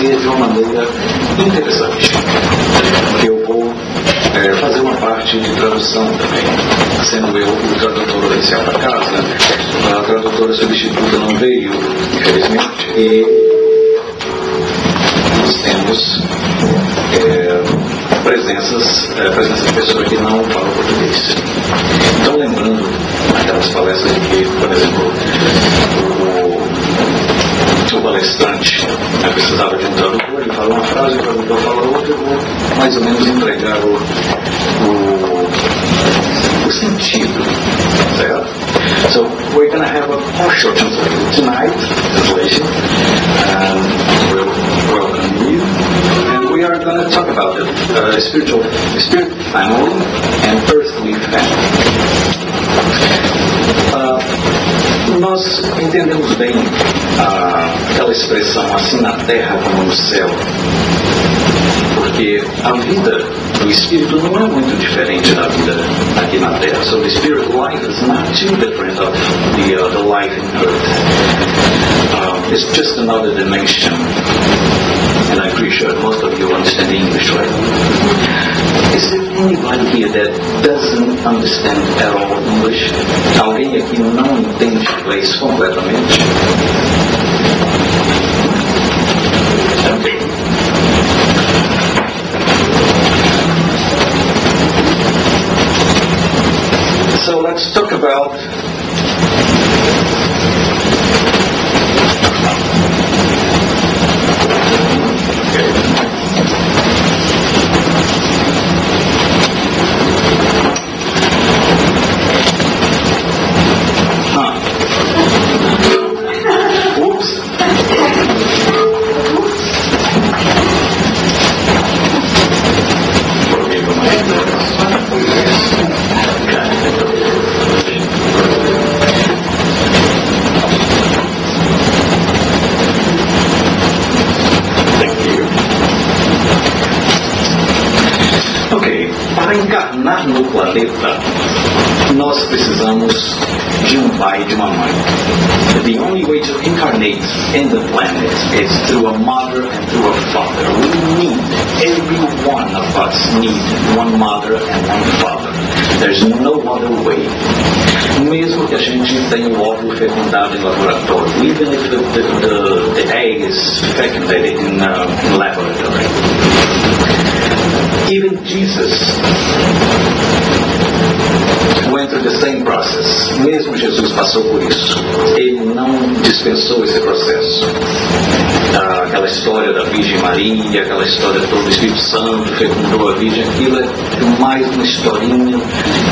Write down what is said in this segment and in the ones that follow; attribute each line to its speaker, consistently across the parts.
Speaker 1: fazer de uma maneira interessante. Eu vou fazer uma parte de tradução também, sendo eu o tradutor oficial da casa. A tradutora substituta não veio, infelizmente, e nós temos presença de pessoas que não falam português. Então, lembrando aquelas palestras de que, por exemplo, o palestrante precisava de um tradutor, ele fala uma frase, o tradutor fala outra, eu vou mais ou menos entregar o sentido, certo? So we're going to have a partial translation tonight, and we'll welcome you. And we are going to talk about the spirit family and earthly family. Nós entendemos bem aquela expressão assim na terra como no céu, porque a vida do espírito não é muito diferente da vida aqui na terra. So the spirit life is not too different of the life in earth. It's just another dimension, and I'm pretty sure most of you understand English, right? Is there anybody here that doesn't understand at all English? Alguém aqui não entende inglês completamente? Okay. So let's talk about no planeta, nós precisamos de um pai e de uma mãe. The only way to incarnate in the planet is through a mother and through a father. We need, every one of us need one mother and one father. There's no other way. Mesmo que a gente tenha o óvulo fecundado em laboratório, even if the egg is fecundated in laboratory. Even Jesus went through the same process. Mesmo Jesus passou por isso. Ele não dispensou esse processo. Aquela história da Virgem Maria, aquela história toda do Espírito Santo fecundou a Virgem, aquilo é mais uma historinha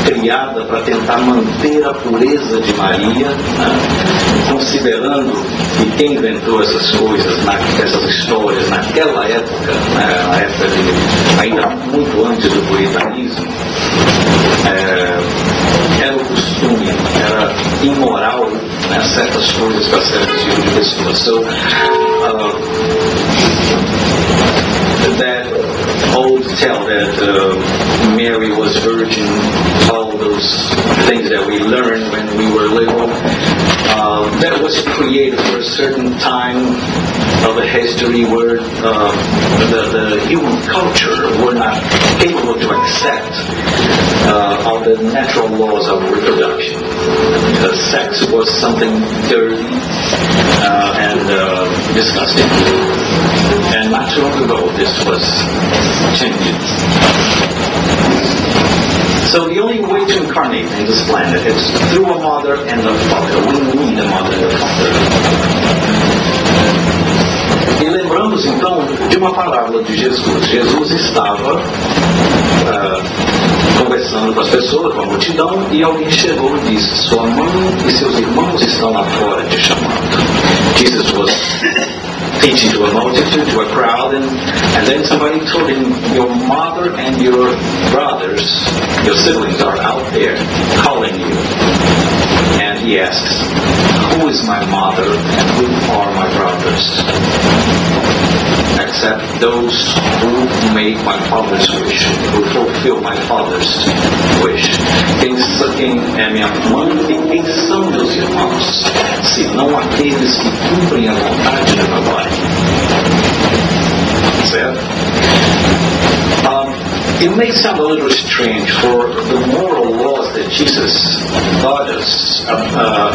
Speaker 1: criada para tentar manter a pureza de Maria, considerando que quem inventou essas coisas, essas histórias naquela época, a época ainda muito antes do puritanismo, era o costume, era imoral, certas coisas para certos tipos de pessoas. So, that old tale that Mary was virgin, all those things that we learned when we were little, that was created for a certain time of a history where the human culture were not capable to accept all the natural laws of reproduction. Sex was something dirty and disgusting. And not too long ago, this was changed. So the only way to incarnate in this planet is through a mother and a father. We need a mother and a father. E lembramos então de uma parábola de Jesus. Jesus estava conversando com as pessoas, com a multidão, e alguém chegou e disse: sua mãe e seus irmãos estão lá fora te chamando. Jesus was teaching to a multitude, to a crowd, and then somebody told him, your mother and your brothers, your siblings are out there calling you. And he asks, who is my mother and who are my brothers? Except those who make my father's wish, who fulfill my father's wish. Quem é minha mãe e quem são meus irmãos? Senão aqueles que cumprem a vontade de meu Pai. It may sound a little strange for the moral laws that Jesus taught us about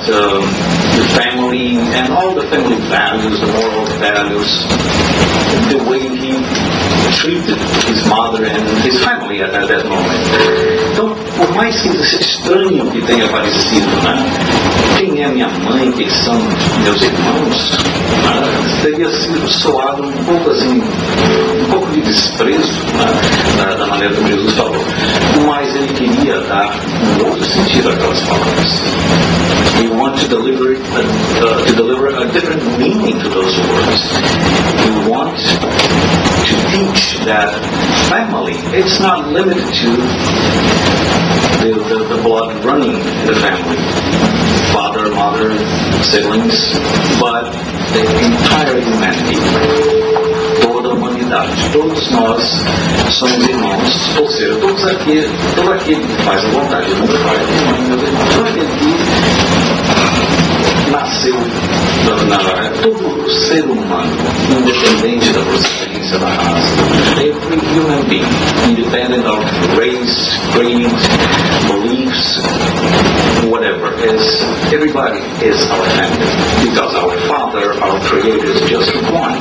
Speaker 1: the family and all the family values, the moral values, the way he treated his mother and his family at that moment. Então, por mais estranho que tenha parecido, né? Quem é minha mãe, quem são meus irmãos, né? Teria sido soado um pouco assim, um pouco de desprezo, né? Da maneira como Jesus falou. Mas ele queria dar um outro sentido àquelas palavras. We want to deliver a different meaning to those words. We want to teach that family, it's not limited to the blood running in the family, father, mother, siblings, but the entire humanity, toda a humanidade. Todos nós somos irmãos, ou seja, todo aquele que faz a vontade do meu pai, todo aquele que nasceu, todo ser humano, independente da procedência da raça, every human being, independent of race, creed, beliefs, whatever, everybody is our family, because our Father, our Creator, is just one.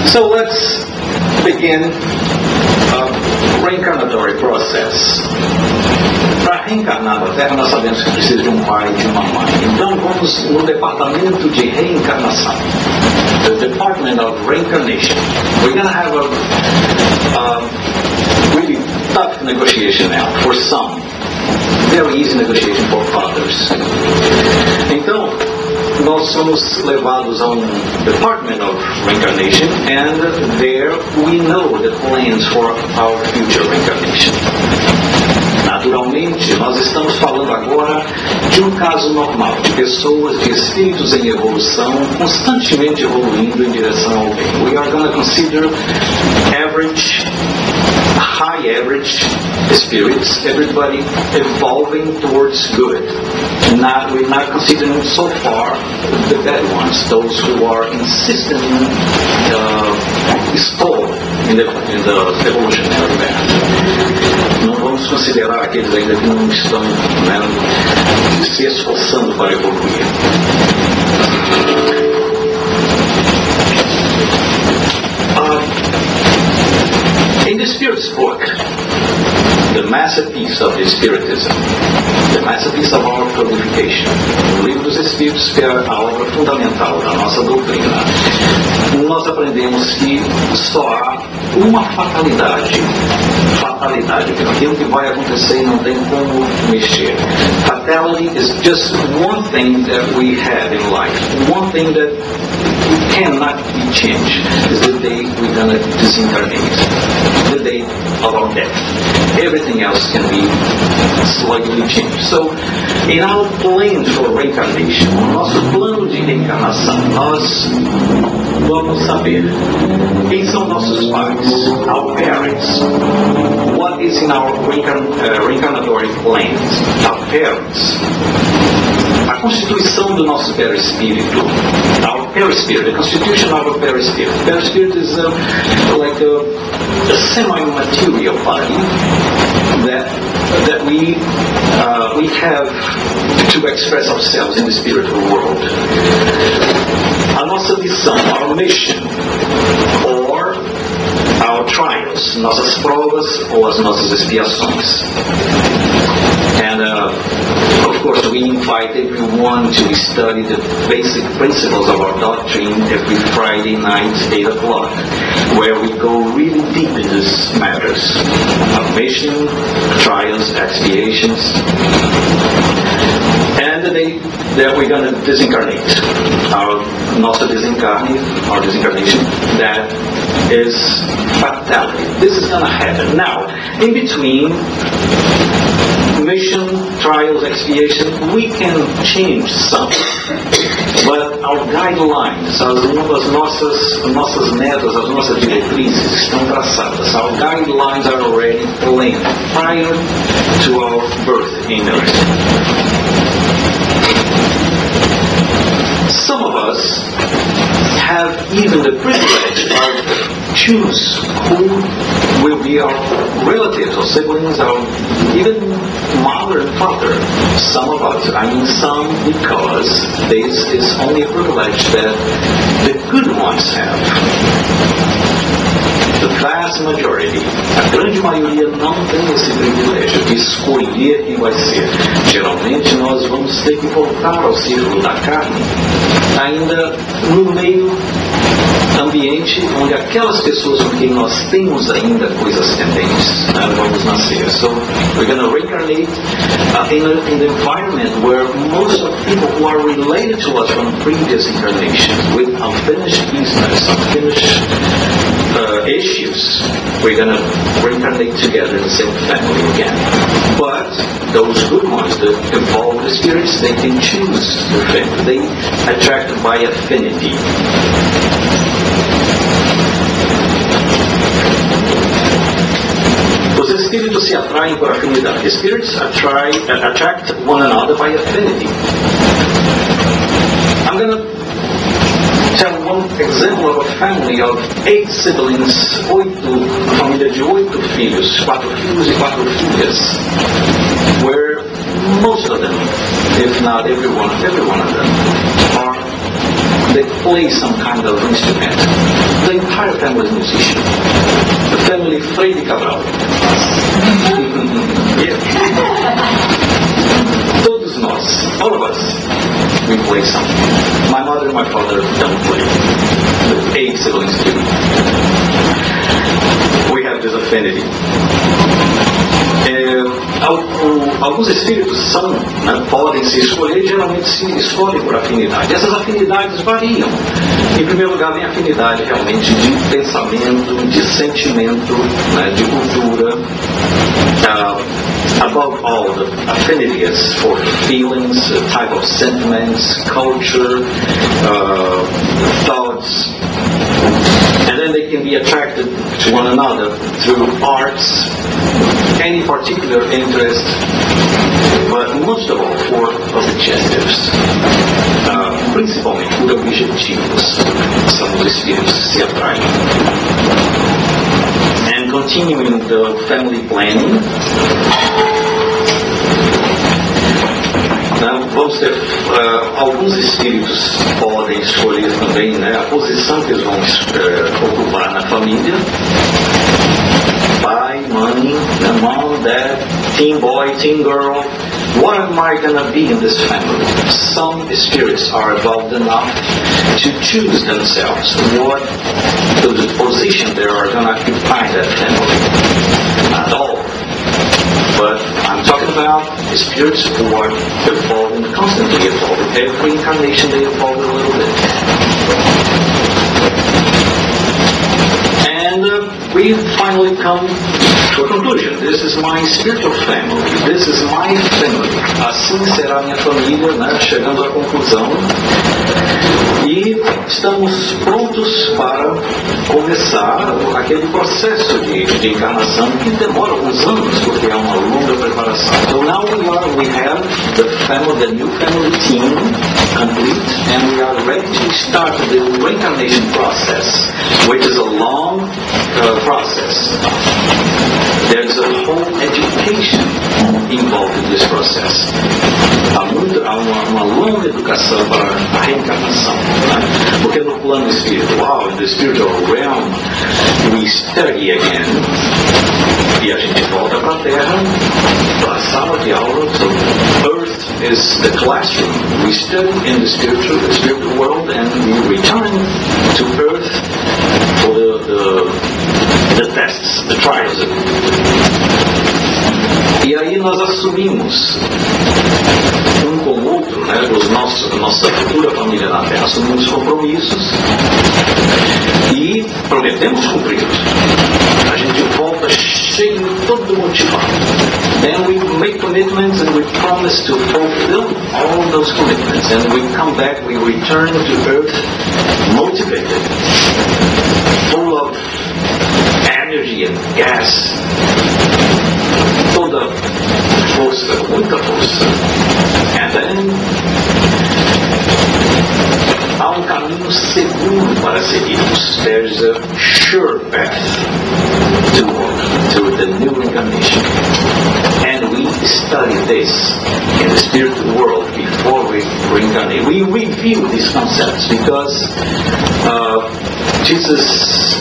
Speaker 1: So let's begin a reincarnatory process. Para reencarnar na Terra, nós sabemos que precisa de um pai e de uma mãe. Então vamos no departamento de reencarnação. The Department of Reincarnation. We're going to have a really tough negotiation now for some. Very easy negotiation for others. Então, nós somos levados a Department of Reincarnation, and there we know the plans for our future reincarnation. Naturalmente, nós estamos falando agora de um caso normal, de pessoas, de espíritos em evolução, constantemente evoluindo em direção ao bem. We are going to consider high average spirits, everybody evolving towards good. We're not considering so far the bad ones, those who are insistently stalled in the evolutionary path. Não vamos considerar aqueles ainda que não estão, né, se esforçando para evoluir. In the Spirit's book, the masterpiece of the Spiritism, the masterpiece of our codification, o livro dos Espíritos, que é a obra fundamental da nossa doutrina, nós aprendemos que só há uma fatalidade, aquilo que vai acontecer e não tem como mexer. Fatality is just one thing that we have in life, one thing that cannot be changed, is the day we're going to disincarnate, the day of our death. Everything else can be slightly changed. So, in our plan for reincarnation, no nosso plano de reencarnação, nós vamos saber quem são nossos pais, our parents. What is in our reincarnatory plans, our parents. A constituição do nosso perispírito, our perispirit, the constitution of our perispirit. Perispirit is like a semi-material body that we have to express ourselves in the spiritual world. A nossa missão, our mission, or our trials, nossas provas ou as nossas expiações. And of course, we invite everyone to study the basic principles of our doctrine every Friday night, 8 o'clock, where we go really deep in these matters of mission, trials, expiations, and the day that we're going to disincarnate, our disincarnation, that is fatality. This is going to happen. Now, in between mission, trials, expiation, we can change some. But our guidelines, as nossas metas, as nossas diretrizes estão traçadas. Our guidelines are already planned prior to our birth in earth. Some of us have even the privilege of choose who will be our relatives or siblings or even mother and father. Some of us, some because this is only a privilege that the good ones have. The vast majority, a grande maioria não tem esse privilégio de escolher quem vai ser. Geralmente nós vamos ter que voltar ao círculo da carne, ainda no meio ambiente onde aquelas pessoas com quem nós temos ainda coisas pendentes, vamos nascer. So we're going to reincarnate in an environment where most of people who are related to us from previous incarnations with unfinished business, unfinished issues, we're going to reincarnate together in the same family again. But those good ones, the evolved spirits, they can choose their family. They attracted by affinity. Os espíritos se atraem por afinidade. Spirits attract one another by affinity. I'm going to tell one example of a family of 8 siblings, uma família de 8 filhos, 4 filhos e 4 filhas, where most of them, if not every one of them, they play some kind of instrument. The entire family is musician. The family Freire Cabral. Yeah. Todos nós, all of us, we play something. My mother and my father don't play. The 8 siblings do. We have this affinity. Alguns espíritos podem se escolher, geralmente se escolhem por afinidade. Essas afinidades variam. Em primeiro lugar, vem a afinidade realmente de pensamento, de sentimento, de cultura. Above all, the affinity is for feelings, a type of sentiments, culture, thoughts. And then they can be attracted to one another through arts, any particular interest, but most of all for objectives. Principalmente por objetivos. São os espíritos que se atraem. And continuing the family planning, vamos ter alguns espíritos podem escolher também a posição que eles vão ocupar na família. Pai, mãe, mom, dad, teen boy, teen girl. What am I going to be in this family? Some spirits are evolved enough to choose themselves what the position they are going to occupy that family. Not all. But I'm talking about spirits who are evolving, constantly evolving. Every incarnation they evolve a little bit. And we finally come to a conclusion. This is my spiritual family. This is my family. Assim será minha família, chegando à conclusão. E estamos prontos para começar aquele processo de encarnação que demora alguns anos, porque é uma longa preparação. So now we have the new family team complete, and we are ready to start the reincarnation process, which is a long process. There's a whole education involved in this process. Há uma longa educação para a reencarnação, porque no plano espiritual, in the spiritual realm, we study again, e a gente volta para a Terra, para a sala de aula. So Earth is the classroom. We study in the spiritual world, and we return to Earth for the tests, the trials. E aí nós assumimos com o outro, nossa futura família na Terra, assumimos compromissos e prometemos cumpri-los. A gente volta cheio, todo motivado. Then we make commitments and we promise to fulfill all those commitments, and we come back, we return to earth motivated, full of energy and gas, toda força, muita força. And then há caminho seguro para seguirmos. There's a sure path to walk to the new incarnation. And we study this in the spiritual world before we reincarnate. We review these concepts because Jesus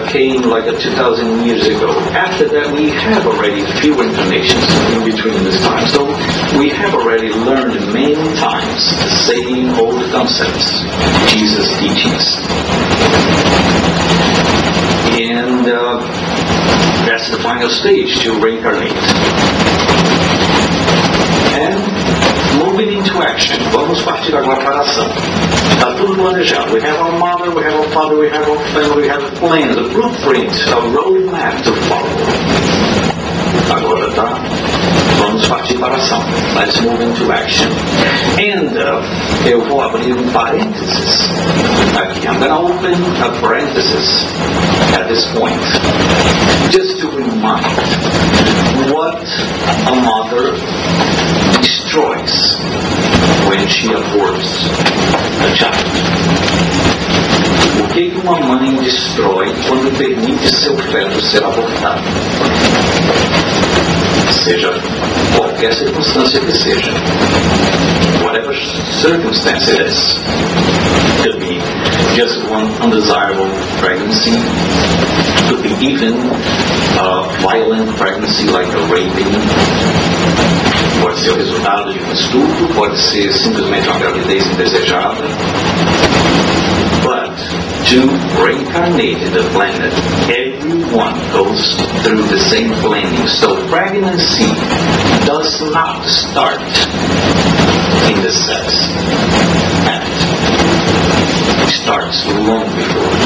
Speaker 1: came like 2,000 years ago. After that, we have already a few incarnations in between this time. So we have already learned many times the same old concepts, Jesus' teachings. And that's the final stage to reincarnate. And moving into action. Vamos partir agora para a ação. Está tudo planejado. We have our mother, we have our father, we have our family, we have a plan, a blueprint, a roadmap to follow. Agora tá. Vamos partir para a ação. Let's move into action. And eu vou abrir parênteses aqui. I'm going to open a parenthesis at this point. Just to remind what a mother destroys when she aborts a child. O que uma mãe destrói quando permite seu feto ser abortado? Seja qualquer circunstância que seja. Whatever circumstance it is. Could be just one undesirable pregnancy. Could be even a violent pregnancy like a raping. Pode ser o resultado de um estupro, pode ser simplesmente uma gravidez indesejada. But to reincarnate in the planet, everyone goes through the same planning. So pregnancy does not start in the sex act. It starts long before.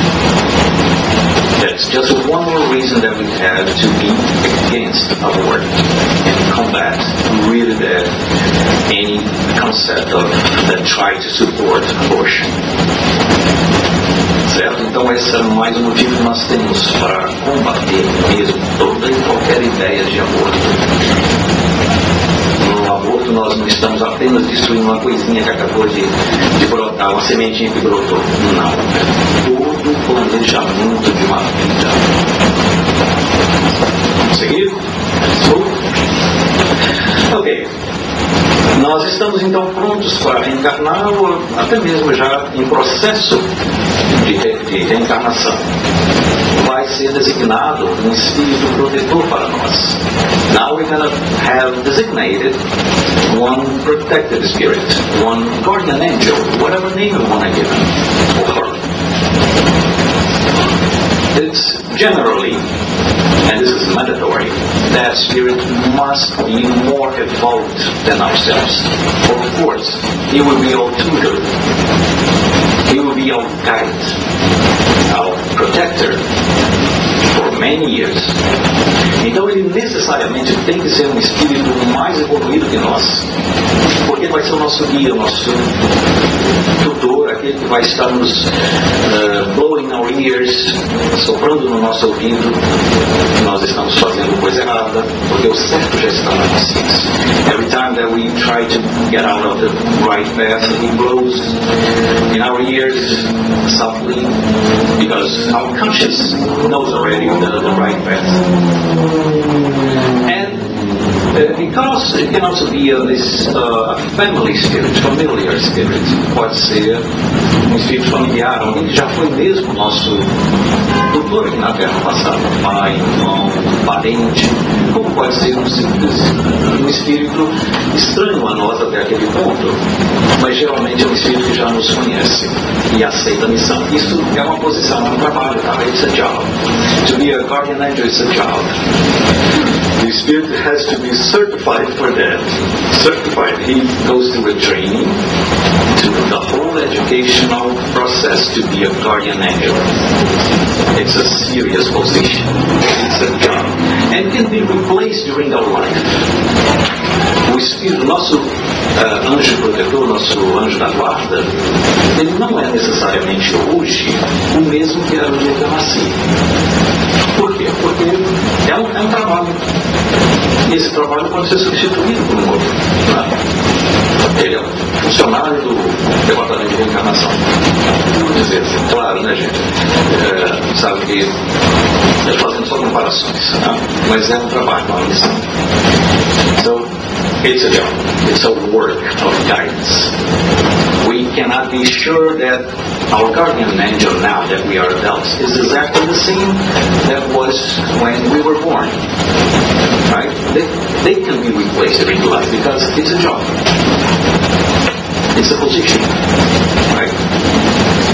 Speaker 1: That's just one more reason that we have to be against abort and combat really bad any concept of that try to support abortion. Certo? Então esse é mais um motivo que nós temos para combater mesmo toda e qualquer ideia de aborto. No aborto nós não estamos apenas destruindo uma coisinha que acabou de brotar, uma sementinha que brotou. Não. Todo o planejamento de uma vida. Vamos seguir? Ok. Nós estamos então prontos para reencarnar ou até mesmo já em processo de reencarnação. Vai ser designado um espírito protetor para nós. Now we're going to have designated one protective spirit, one guardian angel, whatever name you want to give him or her. It's generally, and this is mandatory, that spirit must be more evolved than ourselves. Of course, he will be our tutor. He will be our guide, our protector for many years. Então ele necessariamente tem que ser um espírito mais evoluído que nós, porque vai ser o nosso guia, o nosso tutor, aquele que vai estar nos blowing our ears, soprando no nosso ouvido que nós estamos fazendo coisa errada, porque o certo já está na consciência. Every time that we try to get out of the right path, he blows in our ears softly, because our conscience knows already the right path. And because it can also be a family spirit, familiar spirit. Pode ser um espírito familiar, alguém que já foi mesmo nosso tutor aqui na Terra passada, pai, irmão, parente. Como pode ser um espírito estranho a nós até aquele ponto, mas geralmente é um espírito que já nos conhece e aceita a missão. Isso é uma posição, é um trabalho, tá? It's a job. To be a guardian angel is a job. The spirit has to be certified for that. Certified. He goes through a training, to the whole educational process to be a guardian angel. It's a serious position. It's a job. And can be replaced during our life. O espírito, nosso anjo protetor, nosso anjo da guarda, ele não é necessariamente hoje o mesmo que era no dia que eu nasci. Por quê? Porque é um trabalho. E esse trabalho pode ser substituído por um outro. Né? Ele é um funcionário do departamento de reencarnação. Vamos dizer assim, claro, né, gente? Sabe que eu estou fazendo só comparações, né? Mas é um trabalho, uma missão. So, it's a job. It's a work of guidance. We cannot be sure that our guardian angel now that we are adults is exactly the same that was when we were born. Right? They can be replaced every life because it's a job. It's a position. Right?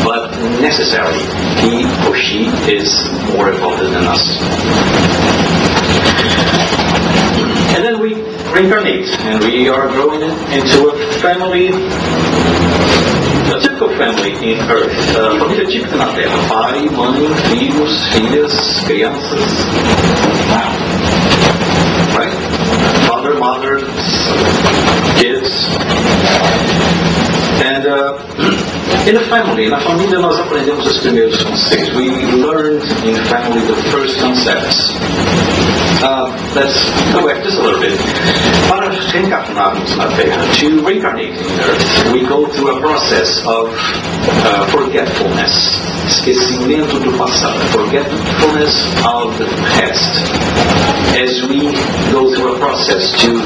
Speaker 1: But necessarily, he or she is more evolved than us. And then we reincarnate, and we are growing into a family, a typical family in Earth. Família típica na Terra. Pai, mãe, filhos, filhas, crianças. Right? Father, mother, kids. And in a family, na família nós aprendemos os primeiros conceitos. We learned in family the first concepts. Let's go back just a little bit. Para reencarnarmos na Terra, to reincarnate in Earth, we go through a process of forgetfulness, esquecimento do passado, forgetfulness of the past. As we go through a process to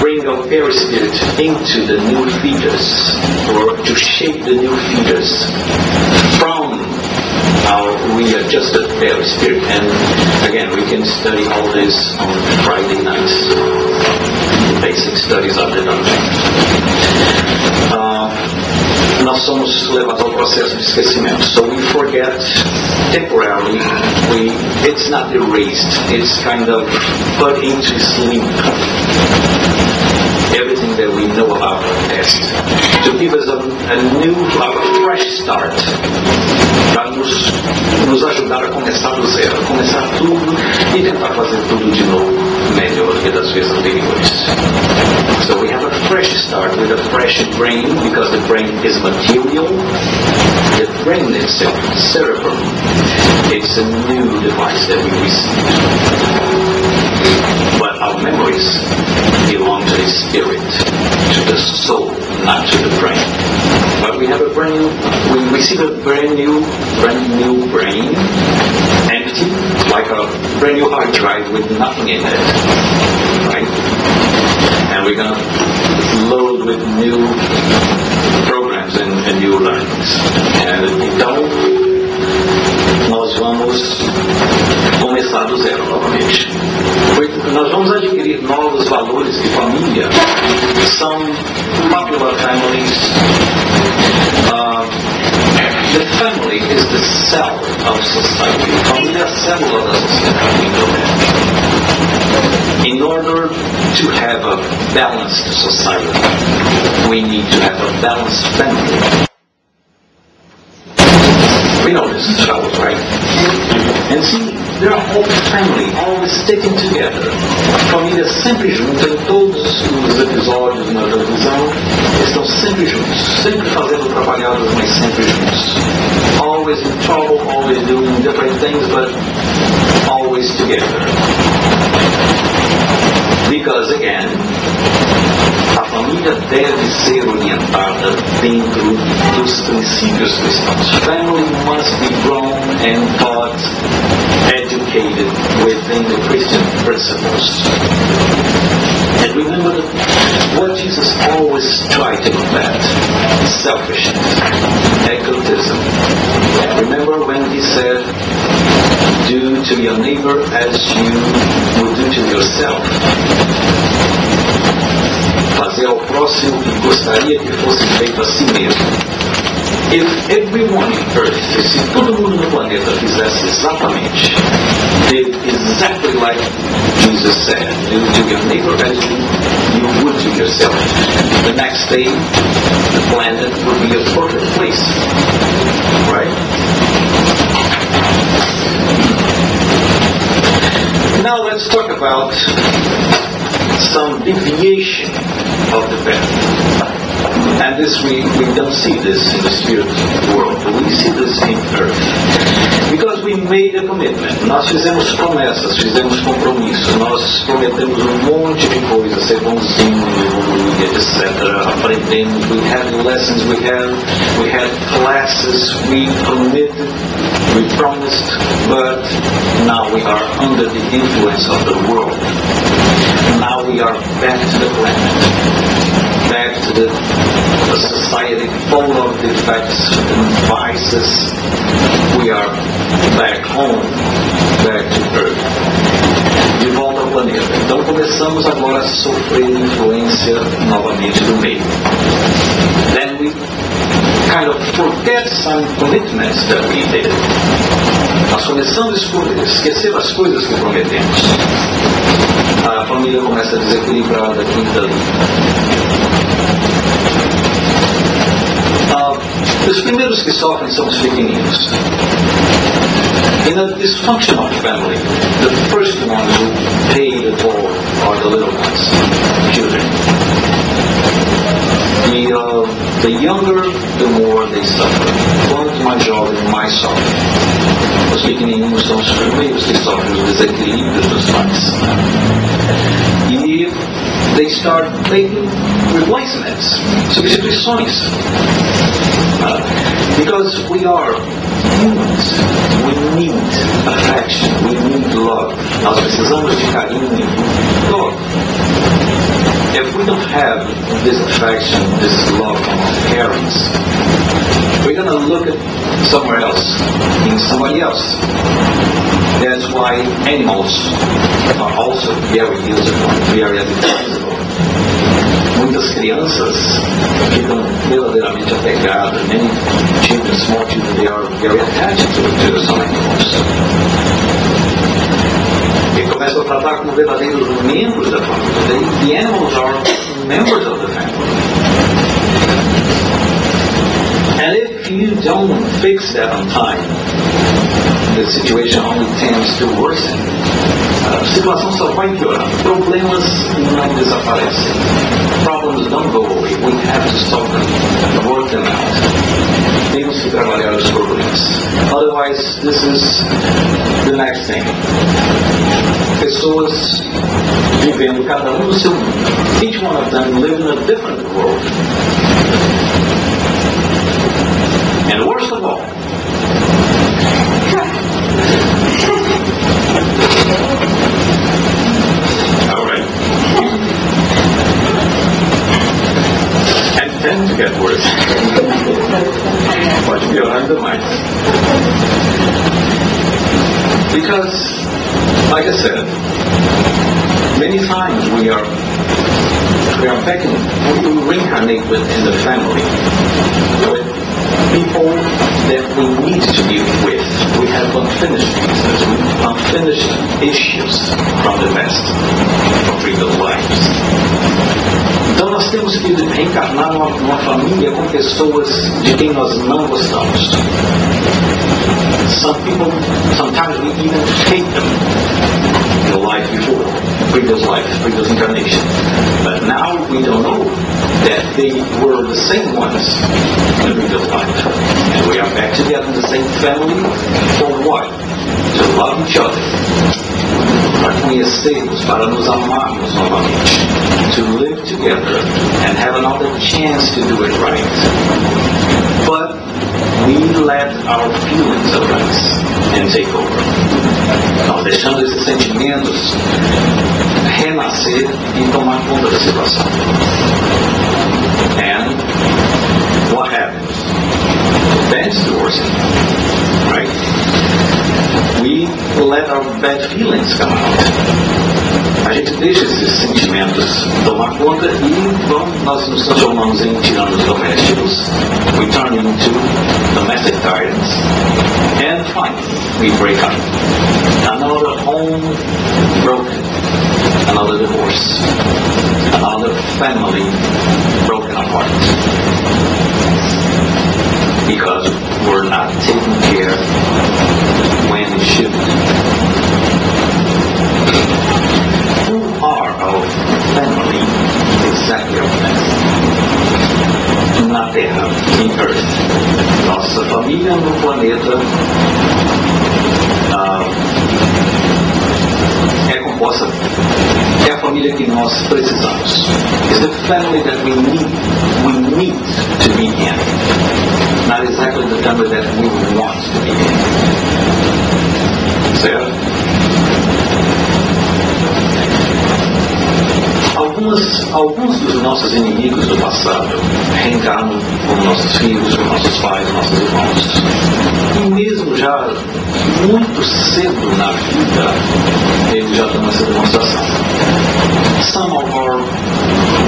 Speaker 1: bring our perispirit into the new fetus, or to shape the new fetus from our readjusted perispirit. And again, we can study all this on Friday nights. The basic studies of the doctrine. Nós somos levados ao processo de esquecimento. So we forget temporarily. It's not erased. It's kind of put into sleep. Everything that we know about our past, to give us a fresh start, para nos ajudar a começar do zero, começar tudo e tentar fazer tudo de novo melhor que das vezes anteriores. So we have a fresh start with a fresh brain, because the brain is material. The brain itself, cerebrum, it's a new device that we receive. But our memories belong to the spirit, to the soul, not to the brain. But we have a brand new, we receive a brand new brain, empty, like a brand new hard drive with nothing in it, right? And we're going to load with new programs and new learnings. And então, nós vamos começar do zero novamente. Nós vamos adquirir novos valores de família. Some popular families, the family is the cell of society. Família é a célula da sociedade. In order to have a balanced society, we need to have a balanced family. We know this, fellows, right? And see, they're a whole family, always sticking together. A família sempre junta, em todos os episódios na televisão, estão sempre juntos, sempre fazendo trabalhadas, mas sempre juntos. Always in trouble, always doing different things, but always together. Because again, a família deve ser orientada dentro dos princípios cristãos. Family must be grown and taught, educated within the Christian principles. And remember that what Jesus always tried to combat: selfishness, egotism. Remember when he said, "Do to your neighbor as you would do to yourself." Fazer ao próximo o que gostaria que fosse feito a si mesmo. If everyone on earth, se todo mundo no planeta fizesse exatamente, did exactly like Jesus said, do to your neighbor as you would to yourself, the next day the planet would be a perfect place, right? Now let's talk about some deviation of the path. And this we don't see this in the spirit world, but we see this in earth. Because we made a commitment. Nós fizemos promessas, fizemos compromissos. Nós prometemos monte de coisas, ser bonzinho, etc. Aprendemos. We had lessons, we had classes, we committed, we promised, but now we are under the influence of the world. Now we are back to the planet, back to the society full of defects and vices. We are back home, back to earth, de volta ao planeta. Então começamos agora a sofrer influência novamente do meio. Then we kind of forget some commitments that we did. Nós começamos a esquecer as coisas que prometemos. A família começa a desequilibrar daqui e dali. Os primeiros que sofrem são os pequeninos. In a dysfunctional family, the first ones who pay the toll are the little ones, children. The younger, the more they suffer. Quanto mais jovem, mais sofrem. Os pequenininhos são os primeiros que sofrem os desequilíbrios dos pais. E they start making replacements, substituições. Because we are humans, we need affection, we need love. Nós precisamos de carinho e dor. If we don't have this affection, this love from our parents, we're going to look at somewhere else, in somebody else. That's why animals are also very useful, very adaptable. Muitas crianças ficam verdadeiramente apegadas. Many children, small children, they are very attached to some animals. E começam a tratar como verdadeiros membros da família. The animals are members of the family. And if you don't fix that on time, the situation only tends to worsen. A situação só vai piorar. Problemas não desaparecem. Problems don't go away. We have to stop them, work them out. Temos que trabalhar os problemas. Otherwise, this is the next thing. Pessoas vivendo cada no seu mundo. Each one of them live in a different world. And worst of all, alright. And tend to get worse. Pode piorar ainda mais. Because, like I said, many times we are pecking, we reincarnate within the family with people that we need to be with. We have unfinished business, unfinished issues from the past, from previous lives. Então nós temos que reencarnar numa família com pessoas de quem nós não gostamos. Some people, sometimes we even hate them in the life before, previous incarnation. But now we don't know that they were the same ones in the previous life. And we are back together in the same family for what? To love each other. Para conhecermos, para nos amarmos novamente. To live together and have another chance to do it right. But we let our feelings arise and take over. Nós deixamos esses sentimentos renascer e tomar conta da situação. And what happens? That's the worst thing, right? We let our bad feelings come out. A gente deixa esses sentimentos tomar conta e nós nos transformamos em tiranos domésticos. We turn into domestic tyrants. And finally, we break up. Another home broken. Another divorce. Another family broken apart. Because we're not taking care when it should be. Who are our é a família que nós precisamos. It's the family that we need to be in. Not exactly the family that we want to be in. Certo? Alguns dos nossos inimigos do passado reencarnam como nossos filhos, como nossos pais, nossos irmãos. E mesmo já muito cedo na vida, eles já dão essa demonstração. Some of our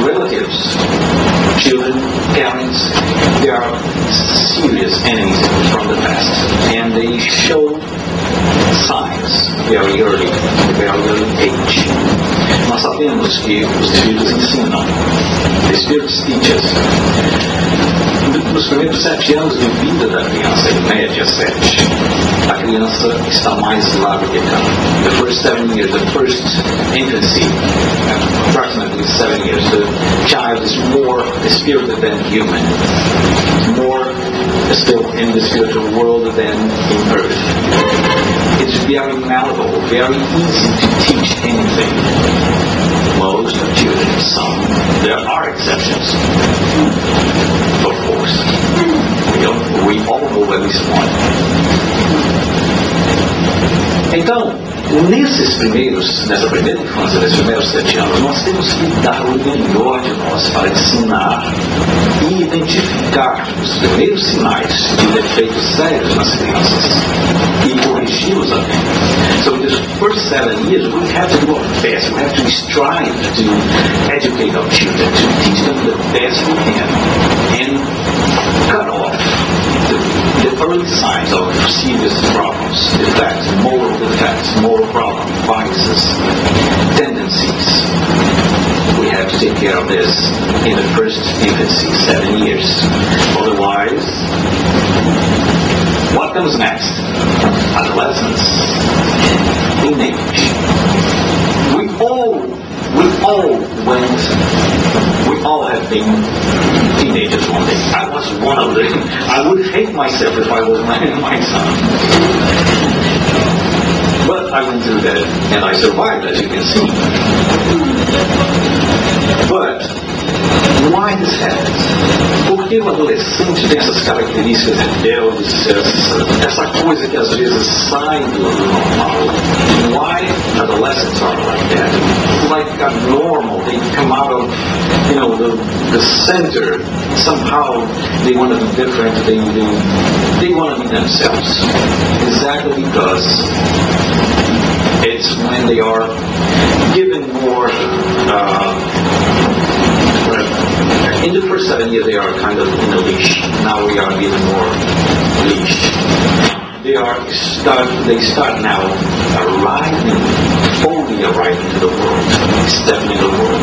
Speaker 1: relatives, children, parents, they are serious enemies from the past. And they show signs very early age. Nós sabemos que os espíritos ensinam. The spirits teach us. Nos primeiros 7 anos de vida da criança, em média 7, a criança está mais lá do que cá. The first 7 years, the first infancy, approximately 7 years, the child is more spirited than human, more still in the spiritual world than in earth. It's very malleable, very easy to teach anything. Most children, some, there are exceptions, of course. We all know at least one. Então, nessa primeira infância, nesses primeiros 7 anos, nós temos que dar o melhor de nós para ensinar e identificar os primeiros sinais de defeitos sérios nas crianças e corrigi-los a tempo. So in the first 7 years, we have to do our best. We have to strive to educate our children, to teach them the best we can, and cut off the early signs of serious problems, defects, moral problems, vices, tendencies. We have to take care of this in the first infancy, 7 years. Otherwise, what comes next? Adolescence, teenage. We all have been teenagers one day. I was one of them. I would hate myself if I was my son. But I went through that and I survived, as you can see. But why this happens? Por que o adolescente tem essas características rebeldes, essa coisa que às vezes sai do normal? Why adolescents are like that? Like abnormal, they come out of, the center. Somehow they want to be different. They want to be themselves. Exactly because it's when they are given more. In the first 7 years, they are kind of in a leash. Now we are given more leash. They start now fully arriving to the world, stepping in the world.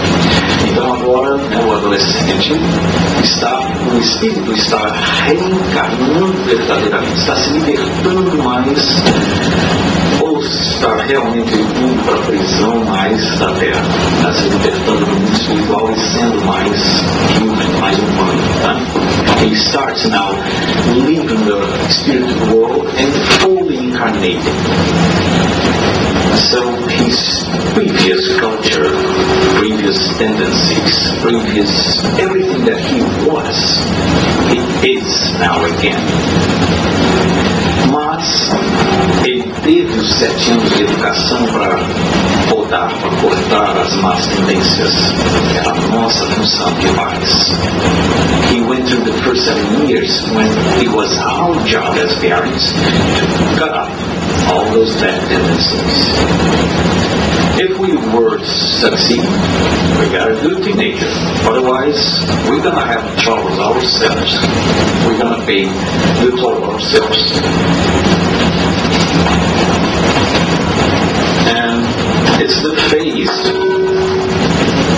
Speaker 1: Então agora, o adolescente o espírito está reencarnando verdadeiramente, está se libertando mais, ou está realmente indo para a prisão mais da terra, está se libertando do mundo espiritual e sendo mais human, mais humano. Tá? He starts now leaving the spiritual world and fully incarnating. So his previous culture, previous tendencies, previous everything that he was, he is now again. Mas ele teve os 7 anos de educação para podar, para cortar as más tendências. É a nossa função de pais. He went through the first 7 years when it was our job as parents to cut up all those bad tendencies. If we were to succeed, we got a good teenager. Otherwise, we're going to have troubles ourselves. We're going to pay the toll ourselves. And it's the phase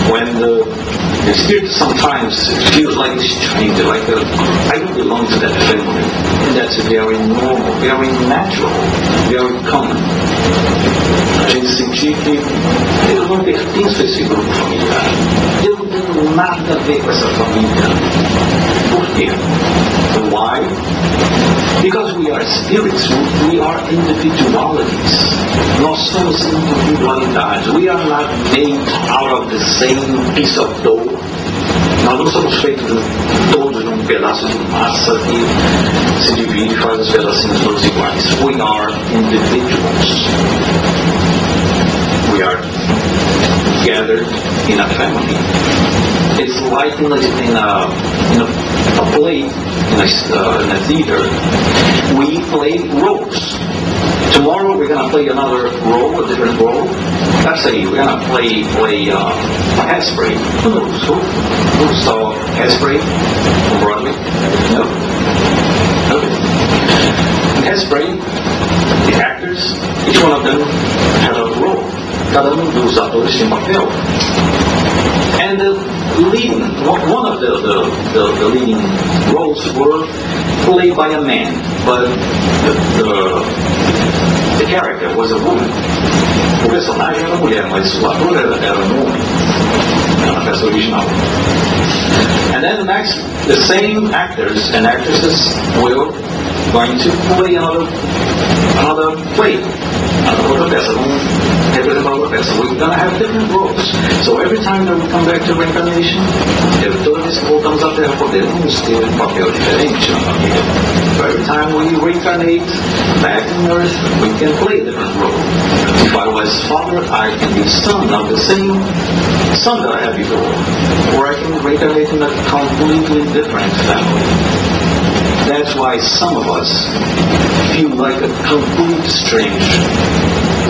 Speaker 1: when the spirit sometimes feels like a stranger, like I don't belong to that family. And that's very normal, very natural, very common. A gente sentir que eu não pertenço a esse grupo familiar. Eu não tenho nada a ver com essa família. Por quê? Why? Because we are spirits, we are individualities. Nós somos individualidades. We are not made out of the same piece of dough. Nós não somos feitos todos num pedaço de massa que se divide e faz os pedacinhos todos iguais. We are individuals. We are gathered in a family. It's like in a play, in a theater. We play roles. Tomorrow we're going to play another role, a different role. Let's say we're going to play Hairspray. Who knows? Who saw Hairspray on Broadway? No? Okay. In Hairspray, the actors, each one of them had a role. Cada dos atores tinha papel. And one of the leading roles were played by a man, but the character was a woman. O personagem era mulher, mas o ator era um homem. Na peça original. And then next, the same actors and actresses were going to play another play, another peça, representar outra peça. We're going to have different roles. So every time that we come back to reincarnation, toda vez que voltamos à Terra, podemos ter um papel diferente na família. So every time we reincarnate back on Earth, we can play a different role. If I was father, I can be son of the same son that I had before. Or I can reincarnate in a completely different family. That's why some of us feel like a complete stranger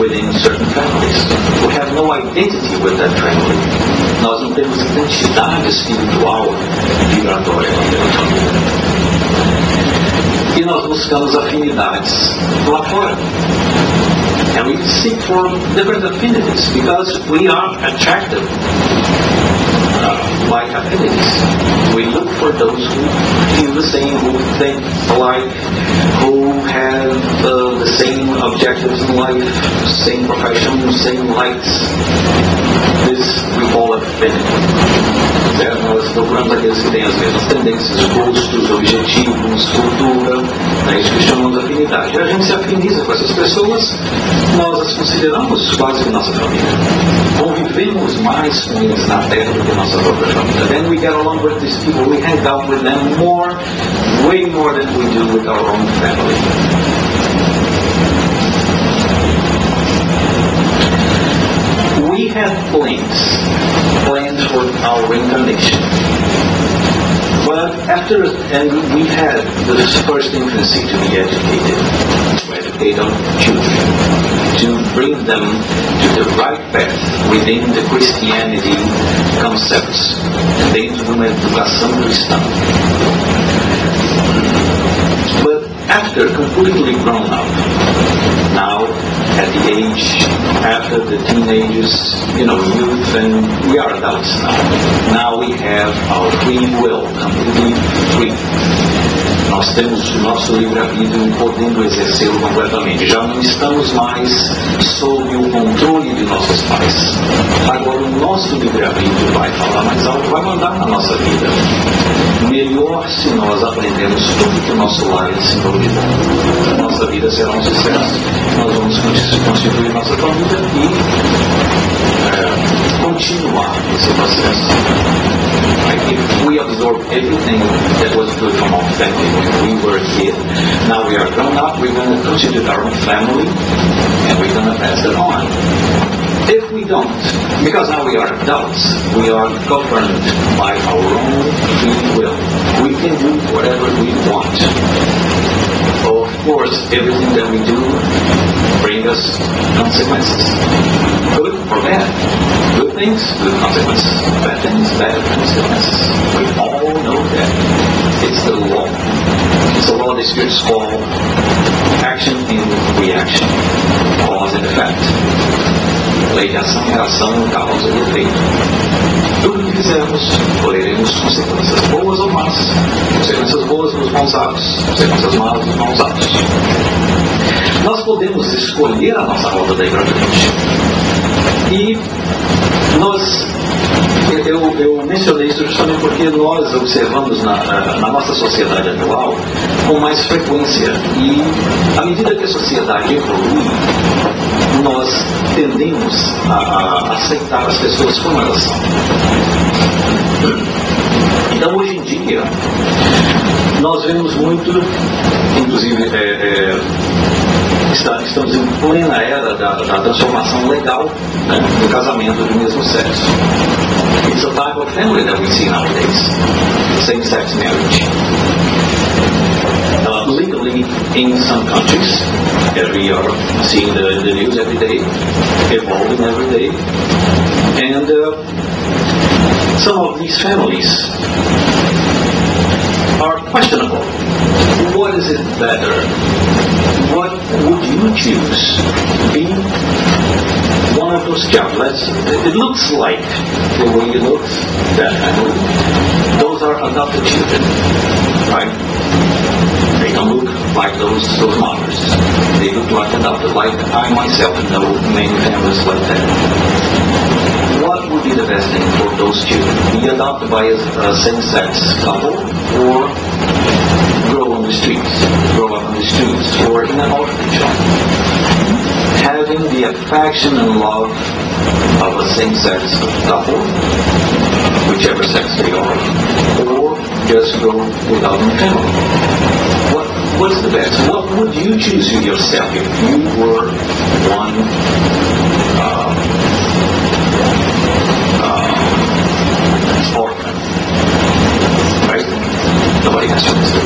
Speaker 1: within certain families. We have no identity with that family. Nós não temos identidade espiritual vibratória naquela família. E nós buscamos afinidades lá fora. And we seek for different affinities because we are attracted by affinities. We look for those who feel the same, who think alike, who have the same objectives in life, same profession, same likes. This we call affinity. Certo? Nós procuramos aqueles que têm as mesmas tendências, gostos, objetivos, cultura, é isso que chamamos de afinidade. E a gente se afiniza com essas pessoas, nós as consideramos quase que nossa família. Convivemos mais com eles na Terra do que nossa própria família. Then we get along with these people, we hang out with them more, way more than we do with our own family. We have plans for our reincarnation. But we had the first infancy to be educated, to educate our children, to bring them to the right path within the Christianity concepts, dentro de uma educação cristã. But after completely grown up, now at the age after the teenagers, youth, and we are adults now. Now we have our free will, completely free. Nós temos o nosso livre-arbítrio podendo exercê-lo completamente. Já não estamos mais sob o controle de nossos pais. Agora o nosso livre-arbítrio vai falar mais alto, vai mandar na nossa vida. Melhor se nós aprendemos tudo que o nosso lar ensinou de bom. A nossa vida será um sucesso. Nós vamos constituir nossa família e continuar esse processo. If we absorb everything that was good from our family when we were a kid, now we are grown up, we're going to constitute our own family and we're going to pass it on. If we don't, because now we are adults, we are governed by our own free will. We can do whatever we want. Of course, everything that we do brings us consequences. Good or bad. Good things, good consequences. Bad things, bad consequences. We all know that. It's the law. It's the law the spirits call action in reaction. Cause and effect. lei de ação e reação, causa e efeito. Tudo que fizermos, colheremos consequências boas ou más. Consequências boas nos bons atos, consequências más nos maus atos. Nós podemos escolher a nossa rota daí para frente. E eu mencionei isso justamente porque nós observamos na nossa sociedade atual com mais frequência. E à medida que a sociedade evolui, nós tendemos a aceitar as pessoas como elas são. Então, hoje em dia, nós vemos muito, inclusive, estamos em plena era da transformação legal, né, do casamento do mesmo sexo. It's a type of family that we see nowadays, same-sex marriage. Legally, in some countries, as we are seeing the news every day, evolving every day, and some of these families are questionable. What is it better? What would you choose? Be one of those couples. It looks like the way it looks, that family. Those are adopted children, right? They don't look like those mothers. They look like adopted, like I myself know many families like that. What would be the best thing for those children? Be adopted by a same-sex couple, or grow up on the streets, or in an orphanage home? Having the affection and love of a same-sex couple, whichever sex they are, or just grow without a family. What's the best? What would you choose for yourself if you were one orphan? Right? Nobody has to answer.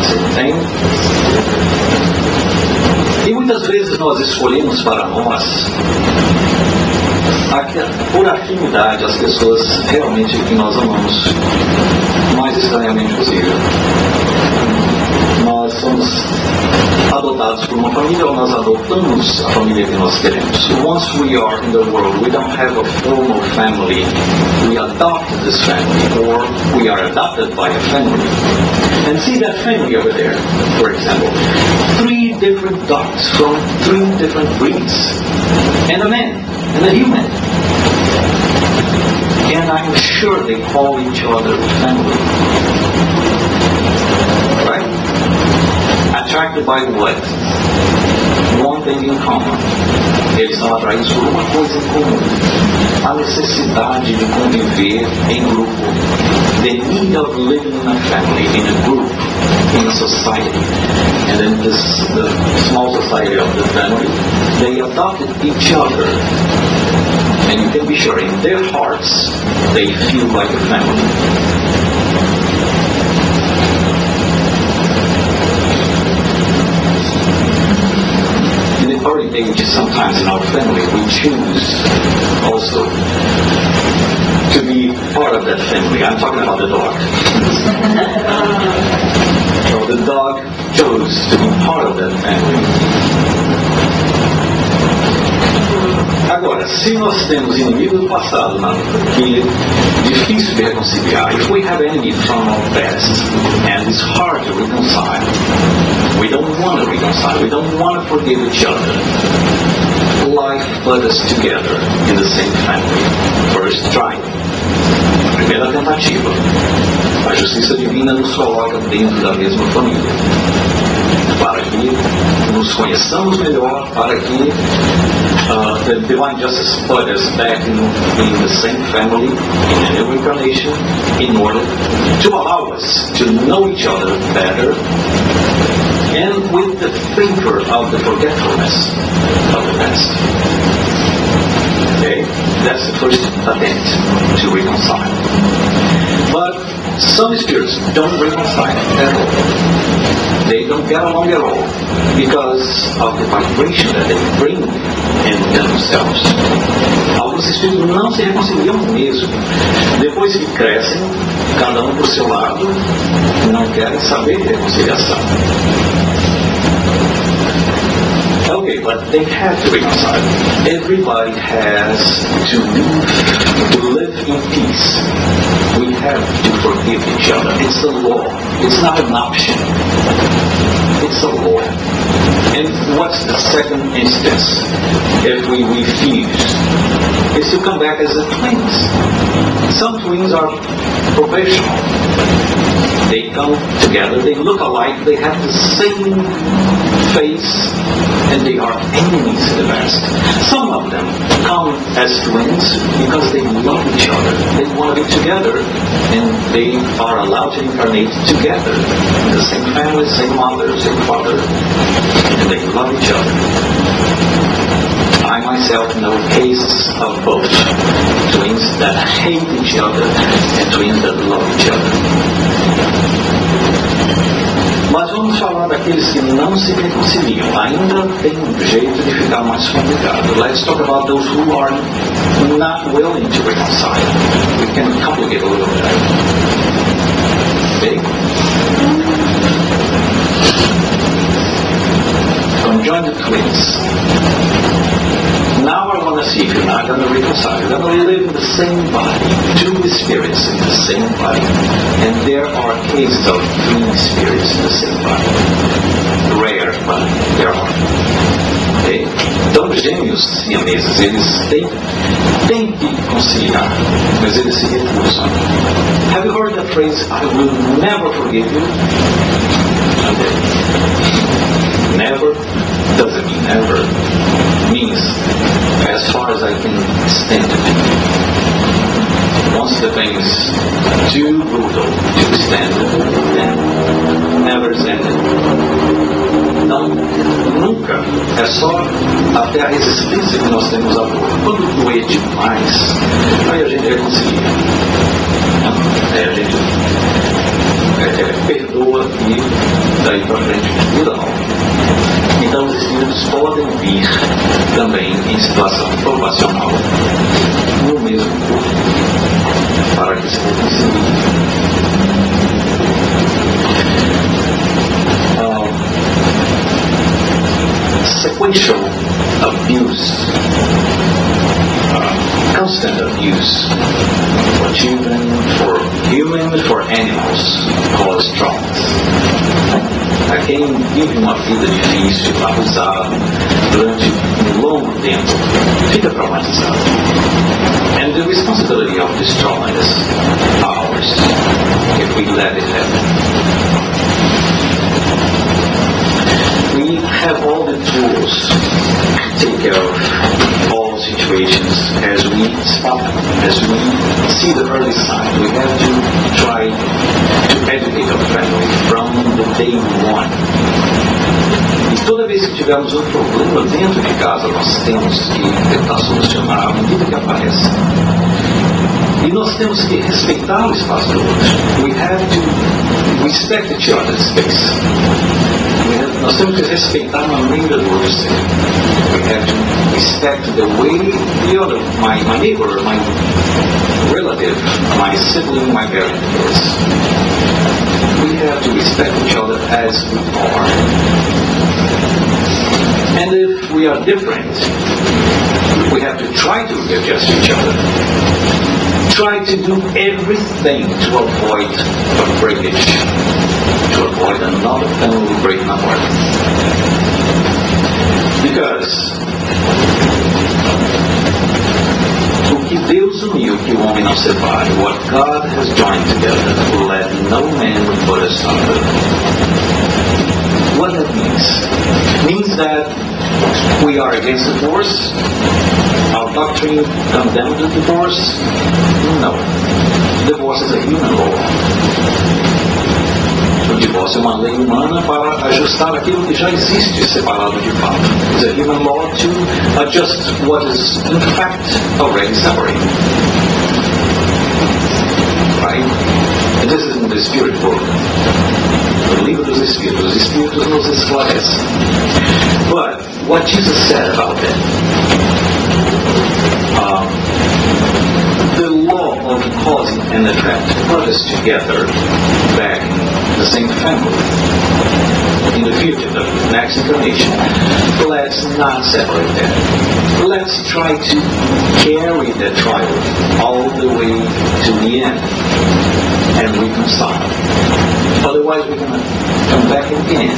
Speaker 1: Você tem? E muitas vezes nós escolhemos para nós por afinidade as pessoas realmente que nós amamos o mais estranhamente possível. Nós somos adotados por uma família, ou nós adotamos a família que nós queremos. Once we are in the world, we don't have a formal family. We adopt this family, or we are adopted by a family. And see that family over there, for example. 3 different dogs from 3 different breeds. And a man, and a human. And I'm sure they call each other family. Right? Attracted by what? One thing in common. Eles são atraídos por uma coisa em comum. A necessidade de conviver em grupo. The need of living in a family, in a group, in a society. And in the small society of the family, they adopted each other. And you can be sure in their hearts, they feel like a family. Early age, sometimes in our family, we choose also to be part of that family. I'm talking about the dog. So the dog chose to be part of that family. Agora, se nós temos inimigo do passado, que é difícil de reconciliar, if we have enemy from our past, and it's hard to reconcile, we don't want to reconcile, we don't want to forgive each other. Life put us together in the same family. First try. Primeira tentativa. A justiça divina nos coloca dentro da mesma família. Para que nos conheçamos melhor, para que the divine justice put us back in the same family, in a new incarnation, in order to allow us to know each other better, and with the favor of the forgetfulness of the past. Okay? That's the first attempt to reconcile. But some spirits don't reconcile at all. They don't get along at all because of the vibration that they bring in themselves. Alguns espíritos não se reconciliam mesmo. Depois que crescem, cada um por seu lado, não querem saber de reconciliação. Okay, but they have to reconcile. Everybody has to live in peace. We have to forgive each other. It's the law. It's not an option. It's a law. And what's the second instance if we refuse? Is to come back as a twins. Some twins are professional. They come together, they look alike, they have the same face, and they are enemies in the past. Some of them come as twins because they love each other. They want to be together, and they are allowed to incarnate together in the same family, same mother, same father, and they love each other. I myself know cases of both. Twins that hate each other and twins that love each other. Mas vamos falar daqueles que não se reconciliam. Ainda tem um jeito de ficar mais complicado. Let's talk about those who are not willing to reconcile. We can complicate a little bit. Okay? Conjoined twins. Now I want to see if you're not going to reconcile. You're going to live in the same body, two spirits in the same body. And there are cases of three spirits in the same body. Rare, but there are. Okay? Então, gêmeos siameses, eles têm que conciliar, mas eles se recusam. Have you heard that phrase, I will never forgive you? Okay. Never doesn't mean never. Means as far as I can stand it. Once the thing is too brutal to stand it, then never stand it. Então, nunca. É só até a resistência que nós temos à dor. Quando doer demais, aí a gente reconcilia. Aí a gente perdoa e daí para frente vida nova. Então os espíritos podem vir também em situação provacional no mesmo corpo para que se reconciliem. Sequential abuse, constant abuse for children, for humans, for animals, cause traumas. A quem vive uma vida difícil, abusado, durante um longo tempo, fica traumatizado. And the responsibility of this trauma is ours, if we let it happen. We have all the tools to take care of all situations as we spot them, as we see the early signs. We have to try to educate our family from the day one. E toda vez que tivermos um problema dentro de casa, nós temos que tentar solucionar à medida que aparece. E nós temos que respeitar o espaço do outro. We have to respect each other's space. Nós temos que respeitar a maneira do outro ser. We have to respect the way the other, my neighbor, my relative, my sibling, my parent is. We have to respect each other as we are. And if we are different, we have to try to adjust each other. Try to do everything to avoid a breakage, to avoid another family breaking apart. Because o que Deus uniu, que o homem não separe, what God has joined together, let no man put asunder. What that means? It means that we are against divorce. Our doctrine condemns the divorce? No. Divorce is a human law. O divórcio é uma lei humana para ajustar aquilo que já existe separado de fato. It's a human law to adjust what is in fact already separated. Right? And this is in the spirit book. O livro dos Espíritos. Os Espíritos nos esclarecem. But what Jesus said about that, the law of cause and effect brought us together back in the same family. In the future, the next incarnation, let's not separate that. Let's try to carry that trial all the way to the end and reconcile. Otherwise, we're going to come back again.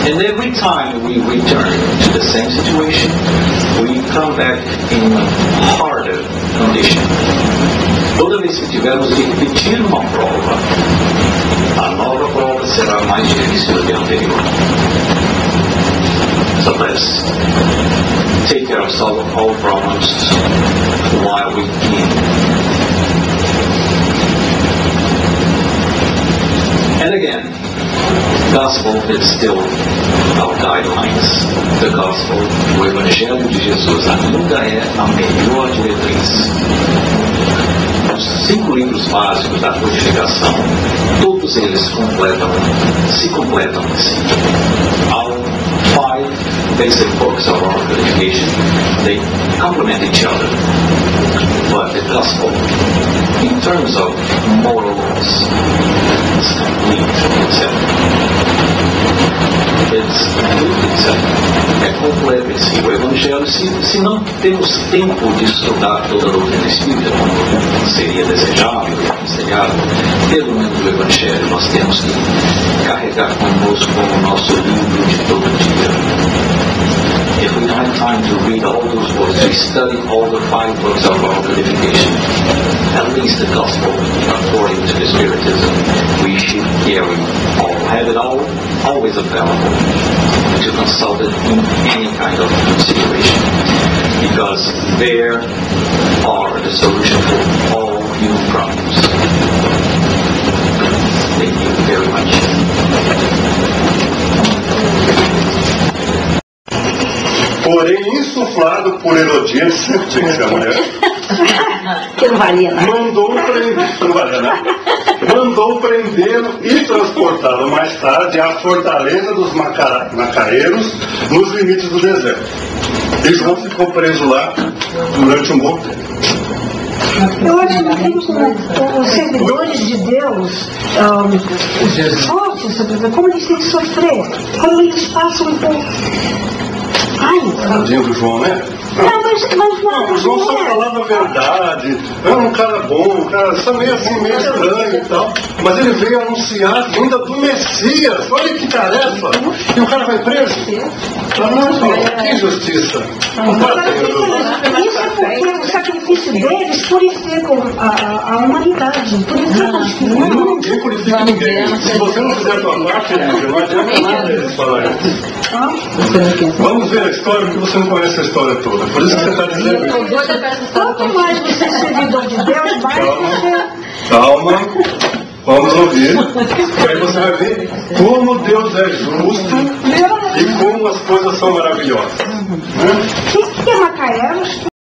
Speaker 1: And every time we return to the same situation, we come back in a harder condition. Toda vez que tivermos que repetir uma prova, a nova prova será mais difícil do que a anterior. So let's take care of all problems while we can. And again, gospel is still our guidelines. The gospel, o Evangelho de Jesus, ainda é a melhor diretriz. Os 5 livros básicos da codificação, todos eles se completam assim. Our 5 basic books of our codification, they complement each other. But the gospel, in terms of moral laws, is complete itself. É completo esse o Evangelho. Se não temos tempo de estudar toda a doutrina espírita, como seria desejável e aconselhável, pelo menos o Evangelho nós temos que carregar conosco como nosso livro de todo dia. If we don't have time to read all those books, to study all the 5 books of our codification, at least the gospel according to the Spiritism, we should have it always available to consult it in any kind of situation, because there are the solution for all human problems. Thank you very much.
Speaker 2: Porém, insuflado por Herodias, sempre tinha que ser a mulher,
Speaker 3: que não valia nada.
Speaker 2: Mandou prendê-lo e transportá-lo mais tarde à fortaleza dos Macareiros, nos limites do deserto. E João ficou preso lá durante um bom tempo.
Speaker 3: Eu acho que os servidores de Deus, os fortes, como eles têm que sofrer, como eles passam por...
Speaker 2: Tadinho do João, né?
Speaker 3: Não,
Speaker 2: o João só falava a verdade, era um cara bom, um cara só meio assim, meio estranho e tal, mas ele veio anunciar a vinda do Messias. Olha que tarefa! E o cara vai preso? Que injustiça!
Speaker 3: Isso é porque o sacrifício deles purificam a humanidade, purificam os filhos.
Speaker 2: Ninguém purifica ninguém. Se você não fizer a tua parte, não adianta nada eles falarem. Vamos ver a história, porque você não conhece a história toda. Por isso que você está dizendo isso.
Speaker 3: Quanto mais você é servidor de Deus, mais você...
Speaker 2: Calma. Vamos ouvir. E aí você vai ver como Deus é justo e como as coisas são maravilhosas.
Speaker 3: O que é Macareiros?